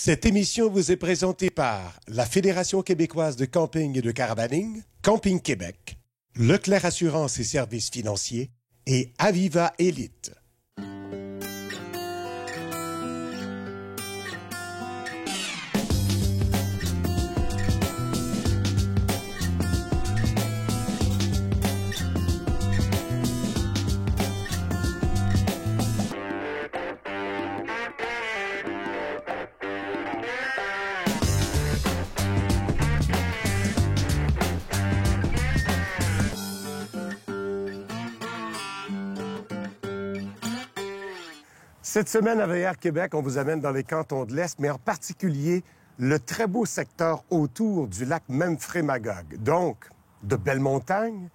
Cette émission vous est présentée par la Fédération québécoise de camping et de caravaning, Camping Québec, Leclerc Assurance et Services financiers et Aviva Élite. Cette semaine à VR Québec, on vous amène dans les cantons de l'Est, mais en particulier le très beau secteur autour du lac Memphremagog. Donc, de belles montagnes,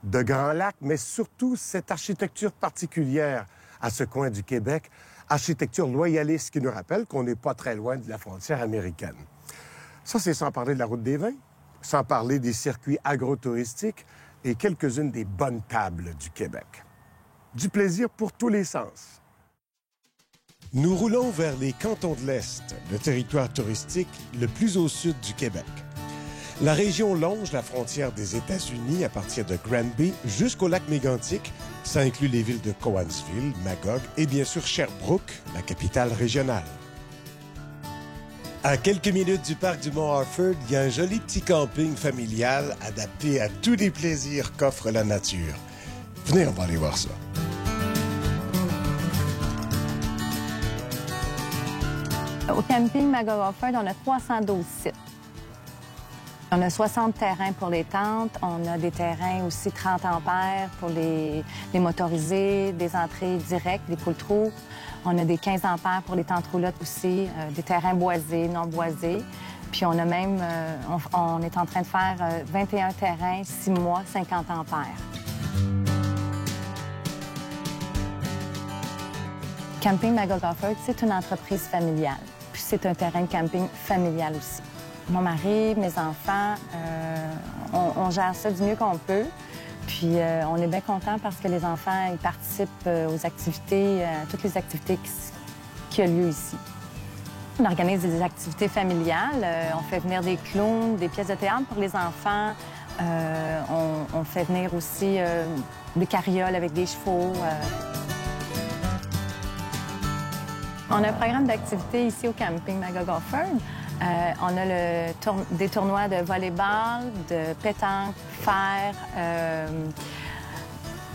de grands lacs, mais surtout cette architecture particulière à ce coin du Québec, architecture loyaliste qui nous rappelle qu'on n'est pas très loin de la frontière américaine. Ça, c'est sans parler de la route des vins, sans parler des circuits agrotouristiques et quelques-unes des bonnes tables du Québec. Du plaisir pour tous les sens. Nous roulons vers les cantons de l'Est, le territoire touristique le plus au sud du Québec. La région longe la frontière des États-Unis à partir de Granby jusqu'au lac Mégantic. Ça inclut les villes de Cowansville, Magog et bien sûr Sherbrooke, la capitale régionale. À quelques minutes du parc du Mont-Harford, il y a un joli petit camping familial adapté à tous les plaisirs qu'offre la nature. Venez, on va aller voir ça. Au camping Magog-Harford, on a 312 sites. On a 60 terrains pour les tentes. On a des terrains aussi 30 ampères pour les motorisés, des entrées directes, des poules-trous. On a des 15 ampères pour les tentes roulottes aussi, des terrains boisés, non boisés. Puis on a même, on est en train de faire 21 terrains, 6 mois, 50 ampères. Camping Magog-Harford, c'est une entreprise familiale. Puis c'est un terrain de camping familial aussi. Mon mari, mes enfants, on gère ça du mieux qu'on peut. Puis on est bien contents parce que les enfants, ils participent aux activités, toutes les activités qui ont lieu ici. On organise des activités familiales. On fait venir des clowns, des pièces de théâtre pour les enfants. On fait venir aussi des carrioles avec des chevaux. On a un programme d'activité ici au camping Magog-Harford. On a des tournois de volleyball, de pétanque, fer,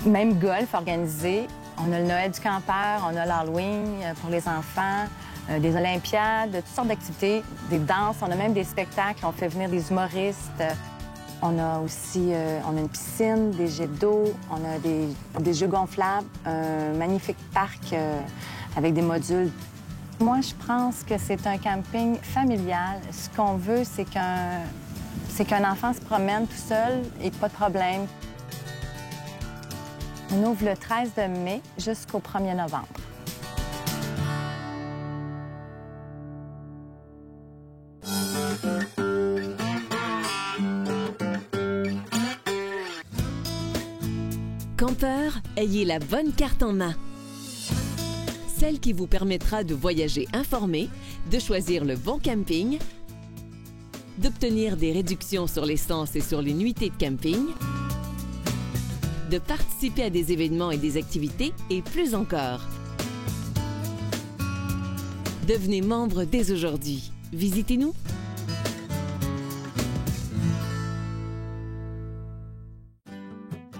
même golf organisé. On a le Noël du campeur, on a l'Halloween pour les enfants, des olympiades, toutes sortes d'activités, des danses. On a même des spectacles, on fait venir des humoristes. On a aussi on a une piscine, des jets d'eau, on a des jeux gonflables, un magnifique parc avec des modules. Moi, je pense que c'est un camping familial. Ce qu'on veut, c'est qu'un enfant se promène tout seul et pas de problème. On ouvre le 13 mai jusqu'au 1er novembre. Campeur, ayez la bonne carte en main. Celle qui vous permettra de voyager informé, de choisir le bon camping, d'obtenir des réductions sur l'essence et sur les nuitées de camping, de participer à des événements et des activités et plus encore. Devenez membre dès aujourd'hui. Visitez-nous.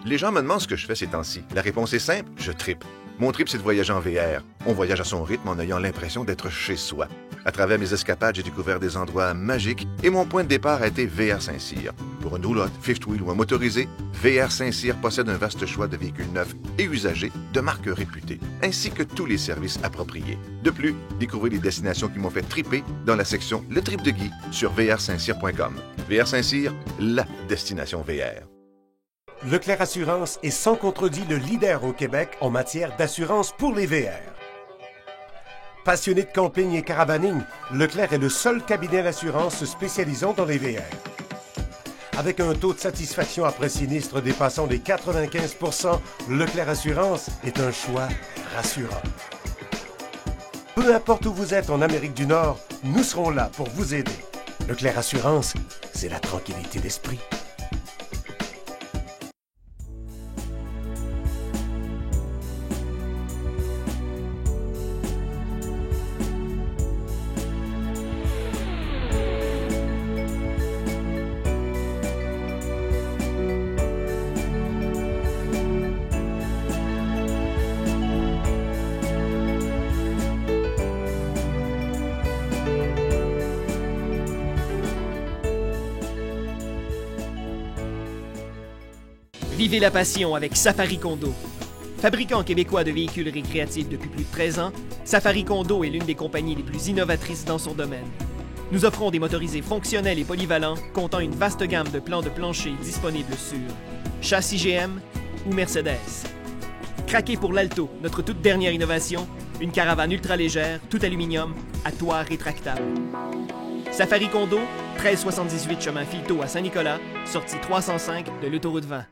Les gens me demandent ce que je fais ces temps-ci. La réponse est simple, je trippe. Mon trip, c'est de voyager en VR. On voyage à son rythme en ayant l'impression d'être chez soi. À travers mes escapades, j'ai découvert des endroits magiques et mon point de départ a été VR Saint-Cyr. Pour une roulotte, fifth wheel ou un motorisé, VR Saint-Cyr possède un vaste choix de véhicules neufs et usagés de marques réputées, ainsi que tous les services appropriés. De plus, découvrez les destinations qui m'ont fait tripper dans la section Le Trip de Guy sur vrsaintcyr.com. VR Saint-Cyr, la destination VR. Leclerc Assurance est sans contredit le leader au Québec en matière d'assurance pour les VR. Passionné de camping et caravaning, Leclerc est le seul cabinet d'assurance spécialisant dans les VR. Avec un taux de satisfaction après sinistre dépassant les 95 %, Leclerc Assurance est un choix rassurant. Peu importe où vous êtes en Amérique du Nord nous serons là pour vous aider. Leclerc Assurance, c'est la tranquillité d'esprit. Vivez la passion avec Safari Condo. Fabricant québécois de véhicules récréatifs depuis plus de 13 ans, Safari Condo est l'une des compagnies les plus innovatrices dans son domaine. Nous offrons des motorisés fonctionnels et polyvalents, comptant une vaste gamme de plans de plancher disponibles sur châssis GM ou Mercedes. Craquez pour l'Alto, notre toute dernière innovation, une caravane ultra légère, tout aluminium, à toit rétractable. Safari Condo, 1378 chemin Filteau à Saint-Nicolas, sortie 305 de l'autoroute 20.